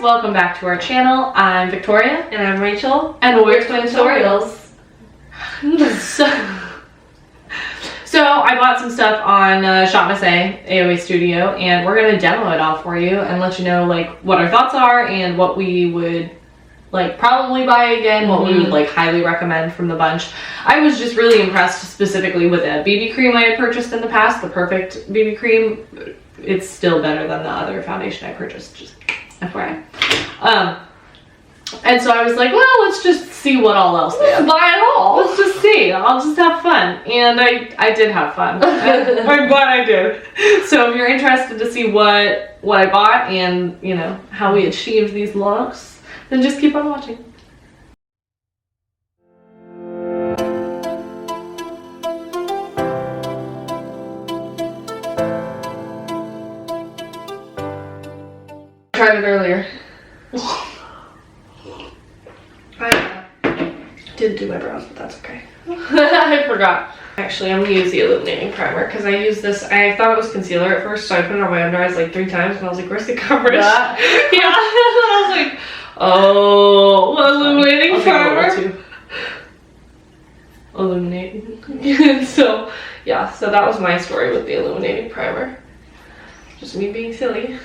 welcome back to our channel. I'm Victoria. And I'm Rachel. And we're Twintorials. So I bought some stuff on Shopmissa AOA Studio, and we're going to demo it all for you and let you know like what our thoughts are and what we would like probably buy again, what we would like highly recommend from the bunch. I was just really impressed specifically with a BB cream I had purchased in the past, the Perfect BB cream. It's still better than the other foundation I purchased, just FYI. And so I was like, well, let's just see what all else they have. Buy it all. Let's just see. I'll just have fun. And I did have fun. I'm glad I did. So if you're interested to see what I bought and, you know, how we achieved these looks, then just keep on watching. Tried it earlier. I didn't do my brows, but that's okay. I forgot. Actually, I'm gonna use the illuminating primer because I used this. I thought it was concealer at first, so I put it on my under eyes like 3 times, and I was like, "Where's the coverage?" Yeah. I was like, "Oh, illuminating primer." Illuminating. So, yeah. So that was my story with the illuminating primer. Just me being silly.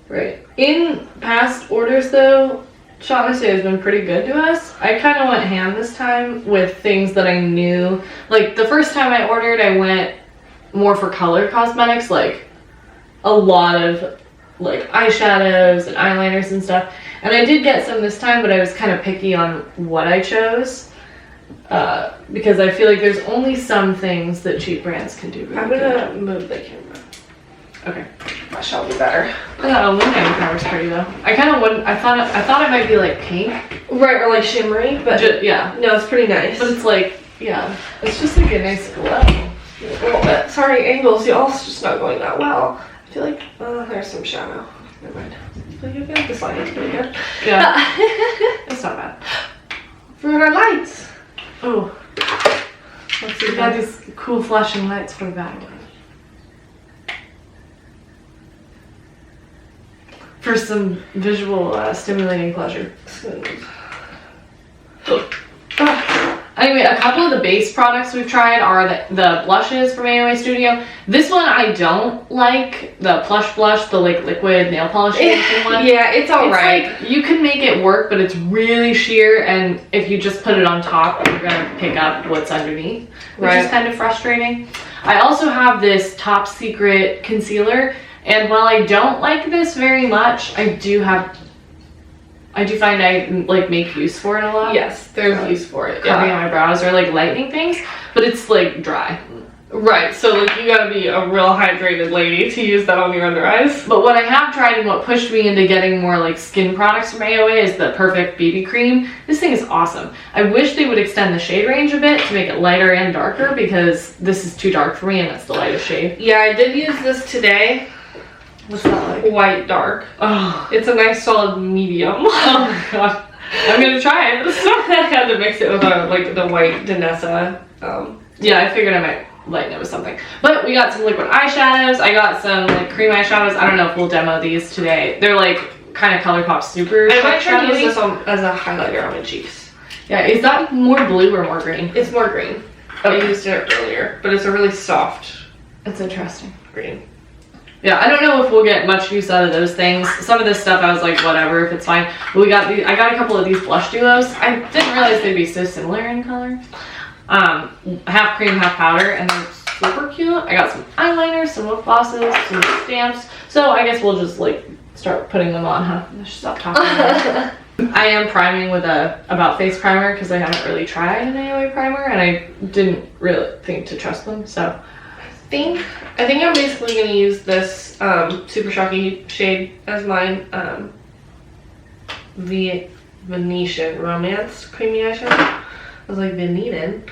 Right. In past orders, though, Shopmissa has been pretty good to us. I kind of went ham this time with things that I knew. Like, the first time I ordered, I went more for color cosmetics, like a lot of like eyeshadows and eyeliners and stuff. And I did get some this time, but I was kind of picky on what I chose. Because I feel like there's only some things that cheap brands can do. I'm gonna move the camera. Okay. That shall be better. That illuminating primer's pretty though. I kind of wouldn't. I thought it might be like pink. Right, or like shimmery, but yeah. No, it's pretty nice. But it's like, yeah, it's just like a nice glow. A little bit. Sorry, angles, y'all. It's just not going that well. I feel like there's some shadow. Never mind. I feel like this lighting's pretty good. Yeah. It's not bad. For our lights. Oh. Let's see. We got these cool flashing lights for the bag. For some visual stimulating pleasure. Anyway, a couple of the base products we've tried are the blushes from AOA Studio. This one I don't like, the Plush Blush, the like liquid nail polish one. Yeah, it's alright. Like, you can make it work, but it's really sheer, and if you just put it on top, you're gonna pick up what's underneath, which is kind of frustrating. I also have this Top Secret concealer. And while I don't like this very much, I do find I like make use for it a lot. Yes, there's use for it. Covering my brows or like lightening things, but it's like dry. Right, so like you gotta be a real hydrated lady to use that on your under eyes. But what I have tried and what pushed me into getting more like skin products from AOA is the Perfect BB cream. This thing is awesome. I wish they would extend the shade range a bit to make it lighter and darker because this is too dark for me and it's the lightest shade. Yeah, I did use this today. What's that like? White dark. Oh, it's a nice solid medium. Oh my god, I'm gonna try it. I had to mix it with like the white Danessa. Yeah, I figured I might lighten it with something. But we got some liquid eyeshadows. I got some like cream eyeshadows. I don't know if we'll demo these today. They're like kind of ColourPop super. I might try to use this as a highlighter on my cheeks. Yeah, is that more blue or more green? It's more green. Okay. I used it earlier, but it's a really soft. It's interesting. Green. Yeah, I don't know if we'll get much use out of those things. Some of this stuff I was like, whatever, if it's fine. But I got a couple of these blush duos. I didn't realize they'd be so similar in color. Half cream, half powder, and they're super cute. I got some eyeliners, some lip glosses, some stamps. So I guess we'll just like start putting them on, huh? I should stop talking. I am priming with a About Face primer because I haven't really tried an AOA primer, and I didn't really think to trust them, so. I think I'm basically going to use this Super Shocky shade as mine, the Venetian Romance Creamy Eyeshadow. I was like, Venetian.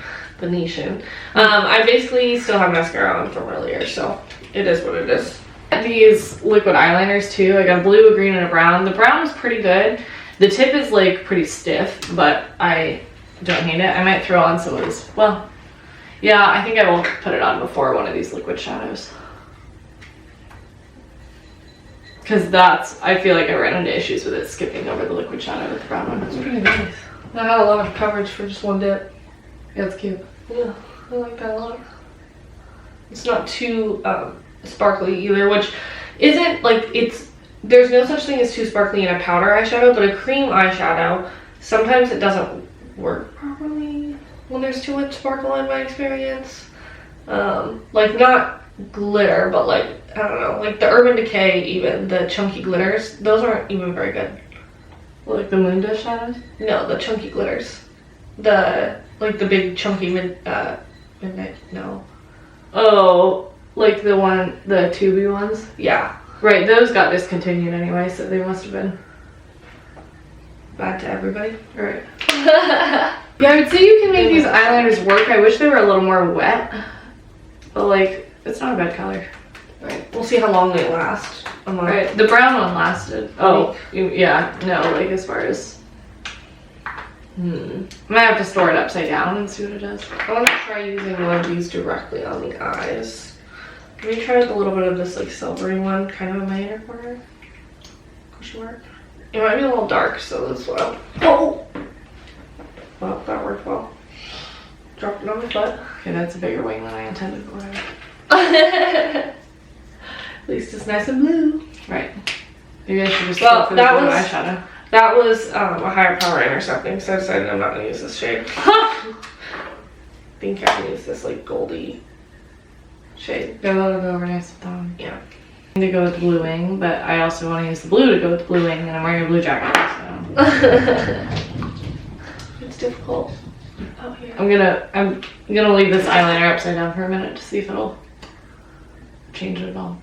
I basically still have mascara on from earlier, so it is what it is. These liquid eyeliners too. I got a blue, a green, and a brown. The brown is pretty good. The tip is like pretty stiff, but I don't hate it. I might throw on some of this. Well, yeah, I think I will put it on before one of these liquid shadows. Because that's, I feel like I ran into issues with it skipping over the liquid shadow with the brown one. It's pretty nice. I had a lot of coverage for just one dip. Yeah, it's cute. Yeah, I like that a lot. It's not too sparkly either, which isn't like there's no such thing as too sparkly in a powder eyeshadow, but a cream eyeshadow, sometimes it doesn't work properly when there's too much sparkle in my experience. Like not glitter, but like, I don't know, like the Urban Decay, even the chunky glitters, those aren't even very good. Like the moon dust shadows? No, the chunky glitters. Like the big chunky midnight, no. Oh, like the tubey ones? Yeah. Right, those got discontinued anyway, so they must have been Bad to everybody. right. Yeah, I would say you can make these eyeliners work. I wish they were a little more wet, but like, it's not a bad color. Right. We'll see how long they last. Right, the brown one lasted. Oh, yeah, no, like as far as... I might have to store it upside down and see what it does. I want to try using one of these directly on the eyes. Let me try with a little bit of this like silvery one, kind of in my inner corner. Question mark. It might be a little dark, so that's why. Oh! Well, that worked well. Dropped it on my butt. Okay, that's a bigger wing than I intended for. At least it's nice and blue. Right. Maybe I should just Well, go for that the blue was- eyeshadow. That was a higher power intercepting, so I decided I'm not going to use this shade. I think I can use this like goldy shade. Yeah, that'll go over nice with that one. Yeah. I need to go with the blue wing, but I also want to use the blue to go with the blue wing, and I'm wearing a blue jacket, so... It's difficult out here. I'm gonna leave this eyeliner upside down for a minute to see if it'll change it at all.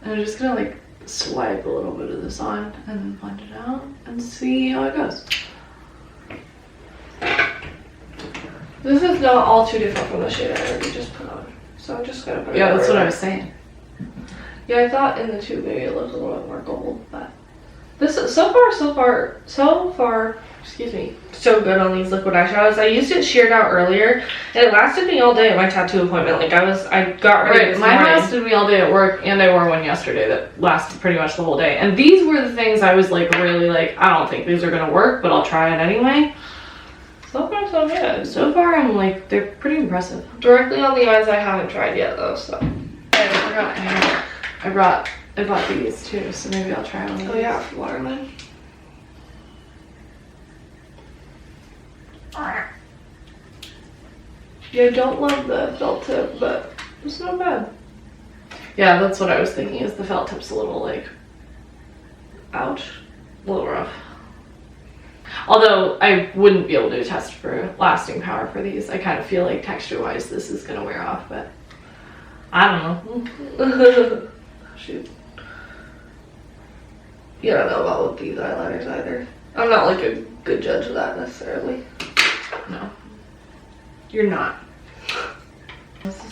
And I'm just gonna like swipe a little bit of this on and then blend it out and see how it goes. This is not all too different from the shade I already just put on. So I'm just gonna put it Yeah, that's what I everywhere. was saying. Yeah, I thought in the tube maybe it looked a little bit more gold, but this is so far, excuse me, so good on these liquid eyeshadows. I used it sheared out earlier, and it lasted me all day at my tattoo appointment. Like I got ready Right, this mine morning. lasted me all day at work, and I wore one yesterday that lasted pretty much the whole day. And these were the things I was like really like, I don't think these are gonna work, but I'll try it anyway. So far, so good. So far, I'm like, they're pretty impressive. Directly on the eyes I haven't tried yet though, so. I forgot, I bought these too, so maybe I'll try one of these. Oh yeah, watermelon. Yeah, I don't love the felt tip, but it's not bad. Yeah, that's what I was thinking, is the felt tip's a little like, ouch, a little rough. Although I wouldn't be able to test for lasting power for these. I kind of feel like texture-wise this is gonna wear off, but I don't know. Shoot. You don't know about with these eyeliners either. I'm not like a good judge of that necessarily. No. You're not.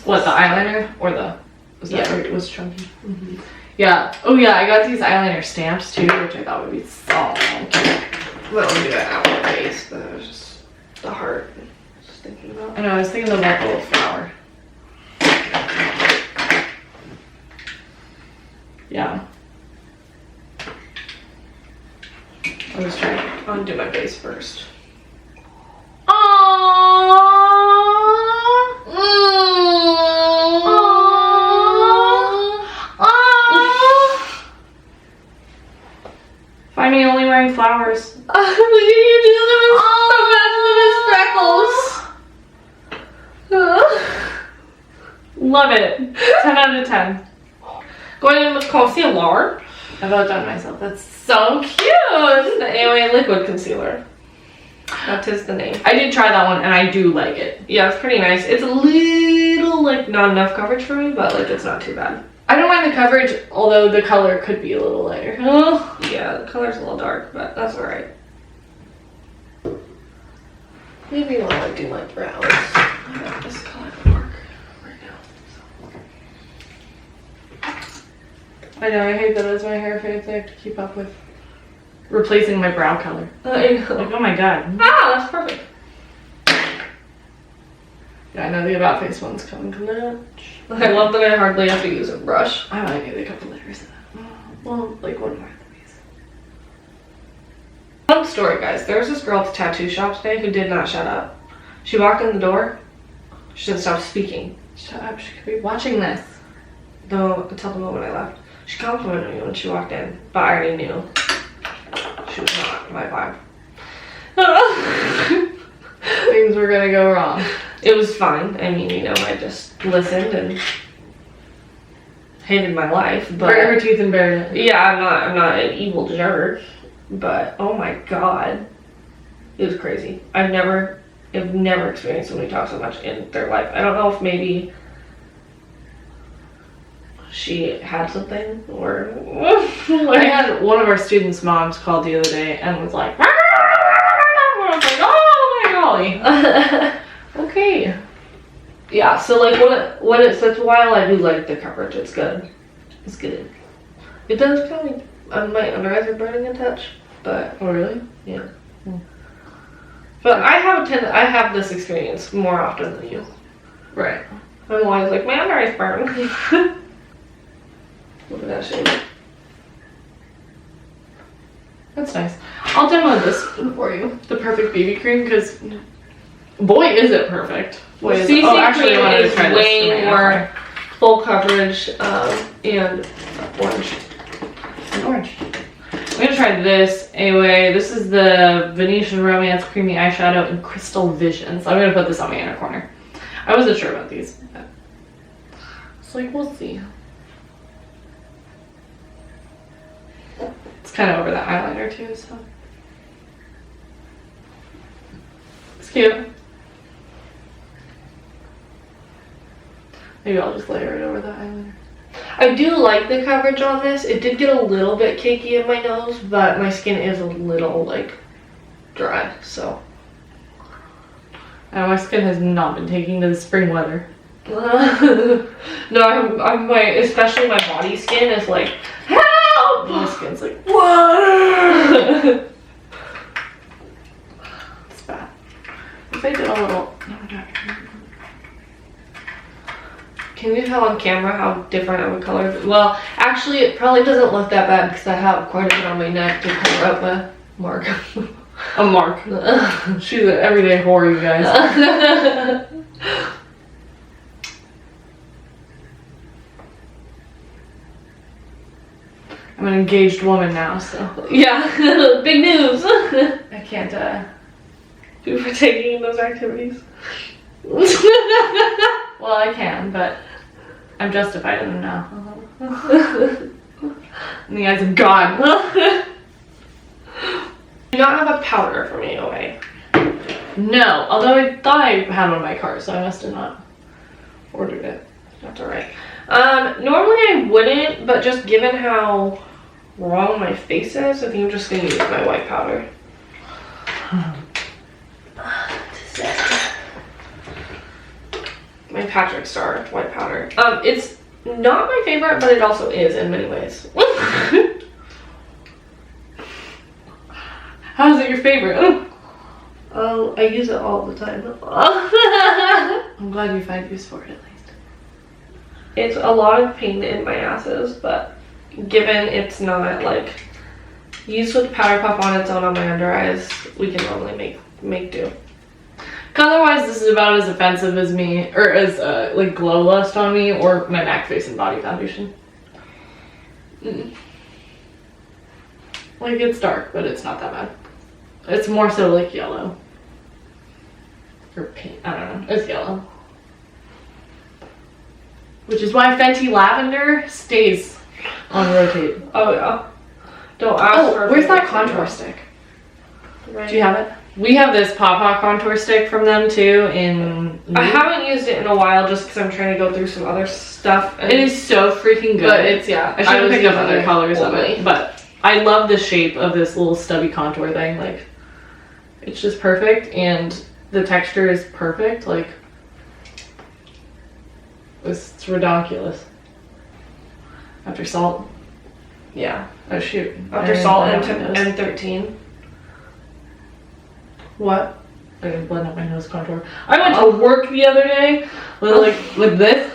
What, the eyeliner? Or the... Was that Yeah. where it was chunky? Mm-hmm. Yeah. Oh yeah, I got these eyeliner stamps too, which I thought would be so cute. Well, I'm doing that out my face, but it was just the heart. Just thinking about. I know, I was thinking of like a little flower. Yeah. I'll just try to undo my face first. Find me only wearing flowers. What are you doing? Love it. 10 out of 10. Going in with concealer. I've outdone myself. That's so cute. This is the AOA liquid concealer. That is the name. I did try that one and I do like it. Yeah, it's pretty nice. It's a little like not enough coverage for me, but like it's not too bad. I don't mind the coverage, although the color could be a little lighter. Oh. Yeah, the color's a little dark, but that's alright. Maybe while I do my brows, I got this color to work right now. I know, I hate that as my hair fades. I have to keep up with replacing my brow color. I know. Like, oh my god. Ah, that's perfect. Yeah, I know the About Face one's coming clutch. I love that I hardly have to use a brush. I might need a couple layers of that. Well, like one of my movies. Fun story, guys. There was this girl at the tattoo shop today who did not shut up. She walked in the door. She didn't stop speaking. Shut up, she could be watching this. No, until the moment I left. She complimented me when she walked in, but I already knew she was not my vibe. Things were gonna go wrong. It was fine. I mean, you know, I just listened and hated my life. But Buried her teeth and buried it. yeah, I'm not an evil jerk. But oh my god, it was crazy. I've never experienced somebody talk so much in their life. I don't know if maybe she had something or I had one of our students' moms called the other day and was like, I was like, oh my golly. Okay. yeah. So like when it sits a while, I do like the coverage. It's good. It's good. It does kind of my under eyes are burning a touch, but Oh really? yeah. But I have this experience more often than you. Right. I'm always like, my under eyes burn. Look at that shade. That's nice. I'll demo this for you. The perfect BB cream, because boy is it perfect. Boy is CC oh, actually, I cream wanted to is try this way tonight, more okay. full coverage and orange. And orange. I'm gonna try this anyway. This is the Venetian Romance Creamy Eyeshadow in Crystal Visions. I'm gonna put this on my inner corner. I wasn't sure about these. But it's like, we'll see. It's kind of over the eyeliner too, so. It's cute. Maybe I'll just layer it over the eyeliner. I do like the coverage on this. It did get a little bit cakey in my nose, but my skin is a little like dry, so. My skin has not been taking to the spring weather. No, I'm especially my body skin is like, help! My skin's like, Water! it's bad. If I did a little, Can you tell on camera how different of a color? Well, actually, it probably doesn't look that bad because I have quite a bit on my neck to cover up a mark. a mark. She's an everyday whore, you guys. I'm an engaged woman now, so. Yeah, big news. I can't, You for taking in those activities. well, I can, but I'm justified in them now. In the eyes of God. Do not have a powder for me, away. No, although I thought I had one in my car, so I must have not ordered it. That's alright. Normally I wouldn't, but just given how wrong my face is, I think I'm just gonna use my white powder. My Patrick Star white powder. It's not my favorite, but it also is in many ways. How is it your favorite? Oh, I use it all the time. I'm glad you find use for it at least. It's a lot of pain in my asses, but given it's not like used with powder puff on its own on my under eyes, we can normally make do. Otherwise, this is about as offensive as me, or as like glow lust on me, or my MAC Face and Body Foundation. Like, it's dark, but it's not that bad. It's more so like yellow. Or pink, I don't know, it's yellow. Which is why Fenty Lavender stays on rotate. Oh yeah. Don't ask for. Where's that contour stick? Right. Do you have it? We have this Pawpaw contour stick from them too in I haven't used it in a while just because I'm trying to go through some other stuff. It is so freaking good. But it's, yeah. I should have was picked up using other it colors of only. it. But I love the shape of this little stubby contour thing. Like, it's just perfect, and the texture is perfect. Like, it's redonkulous. After salt. Yeah. Oh shoot. After salt and 13. What? I didn't blend up my nose contour. I went to work the other day with with this.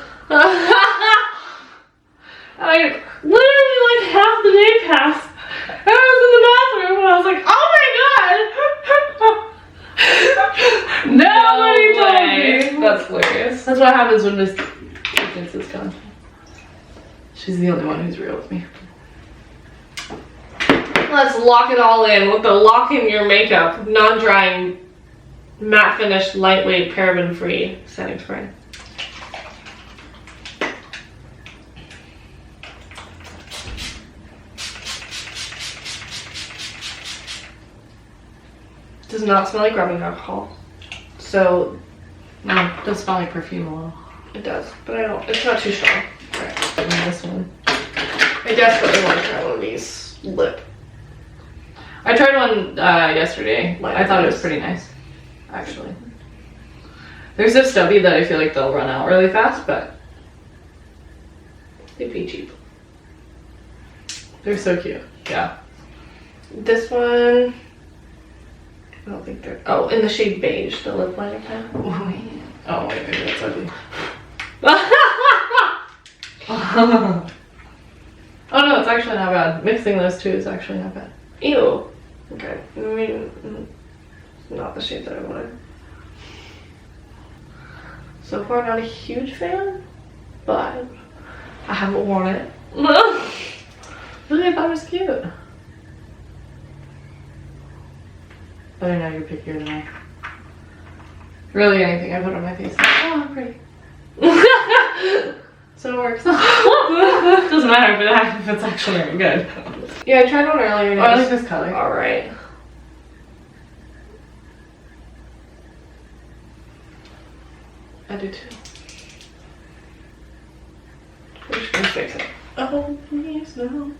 I literally like half the day passed. And I was in the bathroom and I was like, oh my god! Nobody told me. That's hilarious. That's what happens when Miss thinks it's gone. She's the only one who's real with me. Let's lock it all in with the Lock In Your Makeup non-drying matte finish lightweight paraben free setting spray. Does not smell like rubbing alcohol. So No, it does smell like perfume a little. it does, but it's not too strong. Right. And this one. I desperately want to try one of these lip. I tried one yesterday. Like I thought it was this. pretty nice, actually. They're so stubby that I feel like they'll run out really fast, but They'd be cheap. they're so cute. Yeah. This one, I don't think they're, oh, in the shade beige, the lip liner pen. Oh wait, maybe that's ugly. Oh no, it's actually not bad. Mixing those two is actually not bad. Ew. Okay. I mean, not the shade that I wanted. So far, not a huge fan, but I haven't worn it. Really, I thought it was cute. But I know you're pickier than I. Really, anything I put on my face, I'm like, oh, I'm pretty. So it works. Doesn't matter if it's actually very good. Yeah, I tried one earlier. And Oh, I like this color. All right. I do too. We're just gonna fix it. Oh, please no.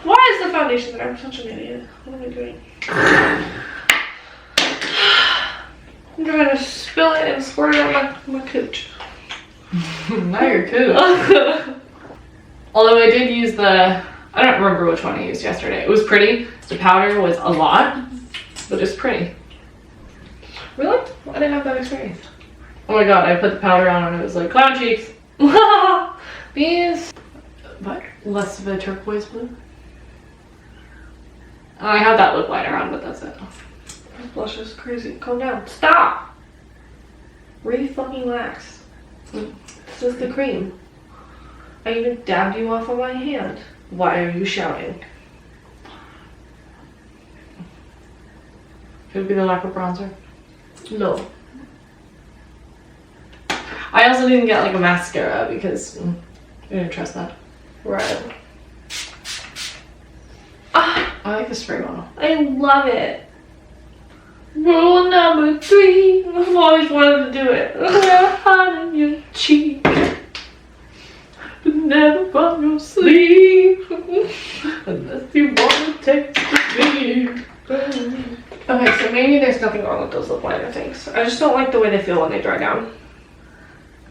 Why is the foundation there? I'm such an idiot. What am I doing? I'm trying to spill it and squirt it on my cooch. Now you're cool. Although I did use I don't remember which one I used yesterday. It was pretty. The powder was a lot, but it's pretty. Really? I didn't have that experience. Oh my god, I put the powder on and it was like clown cheeks. These. But less of a turquoise blue. I have that lip liner on, but that's it. This blush is crazy. Calm down. Stop! Re-fucking-lax. This is the cream. I even dabbed you off of my hand. Why are you shouting? Could it be the lack of bronzer? No. I also didn't get like a mascara because I didn't trust that. Right. Ah, I like the spray bottle. I love it. Rule number 3. I've always wanted to do it. Wear hot in your cheek, but never from your sleep, unless you want to take the sleep. Okay, so maybe there's nothing wrong with those lip liner things. I just don't like the way they feel when they dry down.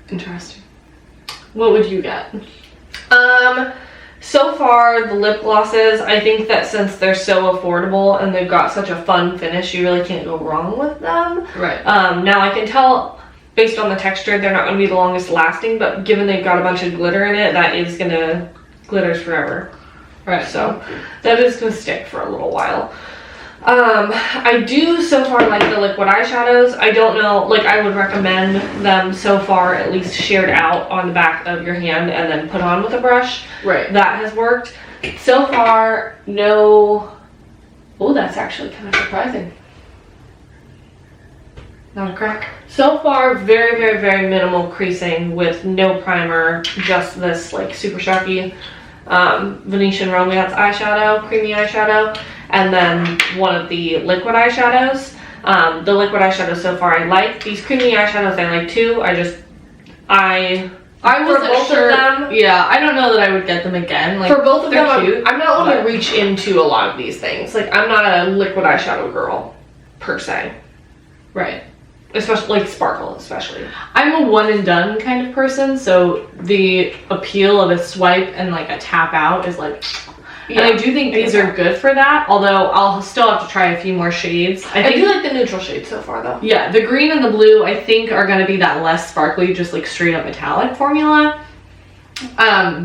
Interesting. What would you get? So far, the lip glosses, I think that since they're so affordable and they've got such a fun finish, you really can't go wrong with them. Right. Now I can tell based on the texture, they're not going to be the longest lasting, but given they've got a bunch of glitter in it, that is going to, glitters forever. Right. So that is going to stick for a little while. I do so far like the liquid eyeshadows. I don't know, like I would recommend them so far at least shared out on the back of your hand and then put on with a brush. Right. That has worked. So far, no. Oh, that's actually kind of surprising. Not a crack. So far, very, very, very minimal creasing with no primer, just this like super sharpie Venetian Romance eyeshadow, creamy eyeshadow, and then one of the liquid eyeshadows. The liquid eyeshadows so far I like. These creamy eyeshadows I like too. I wasn't sure. Yeah, I don't know that I would get them again. Like, for both of them, I'm not one to but- reach into a lot of these things. Like, I'm not a liquid eyeshadow girl, per se. Right. Especially, like, sparkle, especially. I'm a one and done kind of person, so the appeal of a swipe and like a tap out is like, Yeah, and I do think these are good for that, although I'll still have to try a few more shades. I do like the neutral shades so far, though. Yeah, the green and the blue I think are going to be that less sparkly, just like straight up metallic formula.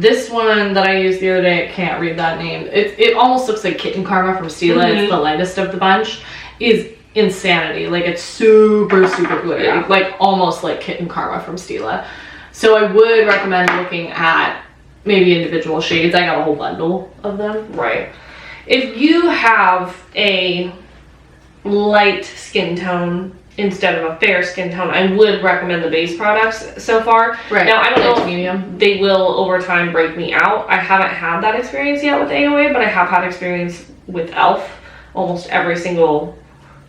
This one that I used the other day, I can't read that name. It almost looks like Kitten Karma from Stila. It's the lightest of the bunch. Is insanity. Like, it's super, super glittery. Yeah. Like, almost like Kitten Karma from Stila. So I would recommend looking at maybe individual shades. I got a whole bundle of them. Right. If you have a light skin tone instead of a fair skin tone, I would recommend the base products so far. Right. Now, I don't know if medium. they will over time break me out. I haven't had that experience yet with AOA, but I have had experience with e.l.f. Almost every single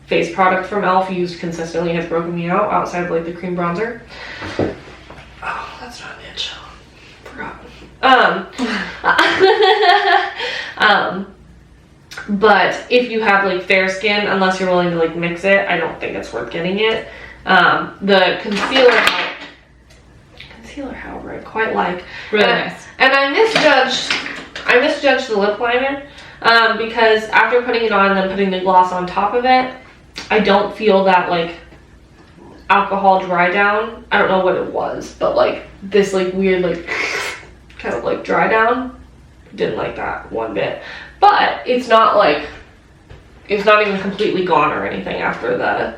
face product from e.l.f. used consistently has broken me out outside of like the cream bronzer. Oh, that's not an itch. Forgot. But if you have like fair skin, unless you're willing to like mix it, I don't think it's worth getting it. The concealer, however, I quite like. Really nice. And I misjudged the lip liner because after putting it on and then putting the gloss on top of it, I don't feel that like alcohol dry down. I don't know what it was, but like this like weird like kind of like dry down. Didn't like that one bit. But it's not even completely gone or anything after the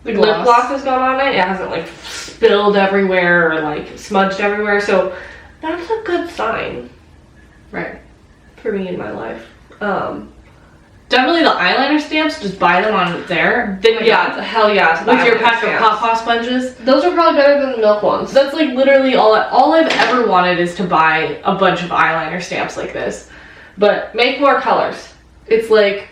lip gloss has gone on it. It hasn't like spilled everywhere or like smudged everywhere. So that's a good sign. Right. For me in my life. Definitely the eyeliner stamps, just buy them on there. Then Yeah, hell yeah. with your pack of pawpaw sponges. Those are probably better than the milk ones. That's like literally all I've ever wanted is to buy a bunch of eyeliner stamps like this. But Make more colors. it's like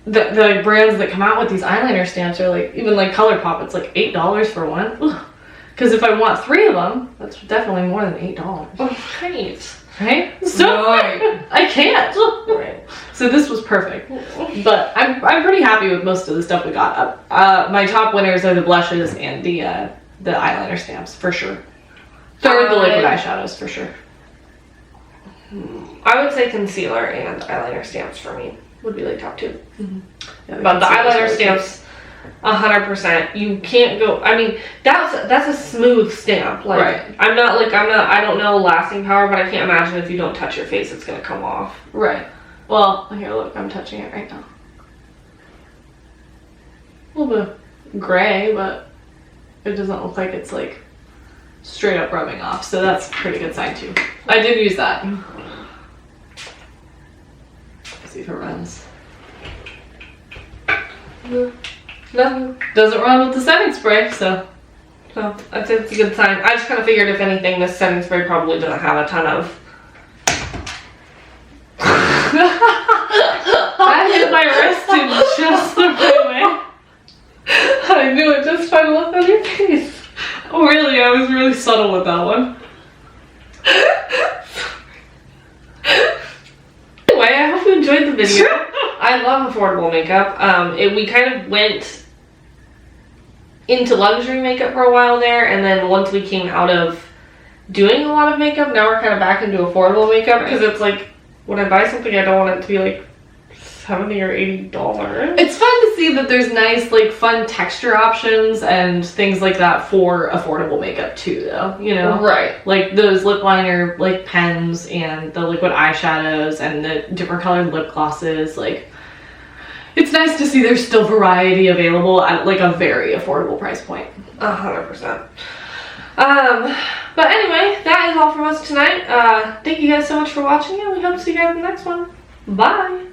the brands that come out with these eyeliner stamps are like, even like ColourPop, it's like $8 for one. Because if I want 3 of them, that's definitely more than $8. Right. Right? So Right. I can't. Right. So this was perfect. But I'm pretty happy with most of the stuff we got. My top winners are the blushes and the eyeliner stamps for sure. Third, the liquid eyeshadows for sure. I would say concealer and eyeliner stamps for me would be like top 2. Yeah, But the concealer's eyeliner really stamps, 100%. You can't go. I mean, that's a smooth stamp. Like, Right. I don't know lasting power, but I can't imagine if you don't touch your face, it's gonna come off. Right. Well, here, look, I'm touching it right now. A little bit gray, but it doesn't look like it's like straight up rubbing off, so that's a pretty good sign too. I did use that. Let's see if it runs. No, Doesn't run with the setting spray, so. no, I'd say it's a good sign. I just kind of figured if anything, this setting spray probably doesn't have a ton of. I hit my wrist in just the right way. I knew it just by the look on your face. Oh, really? I was really subtle with that one. Anyway, I hope you enjoyed the video. I love affordable makeup. We kind of went into luxury makeup for a while there, and then once we came out of doing a lot of makeup, now we're kind of back into affordable makeup because it's like when I buy something, I don't want it to be like $70 or $80. It's fun to see that there's nice, like, fun texture options and things like that for affordable makeup too, though, you know? Right. Like those lip liner, like, pens and the liquid eyeshadows and the different colored lip glosses. Like, it's nice to see there's still variety available at, like, a very affordable price point. 100%. But anyway, that is all from us tonight. Thank you guys so much for watching, and we hope to see you guys in the next one. Bye!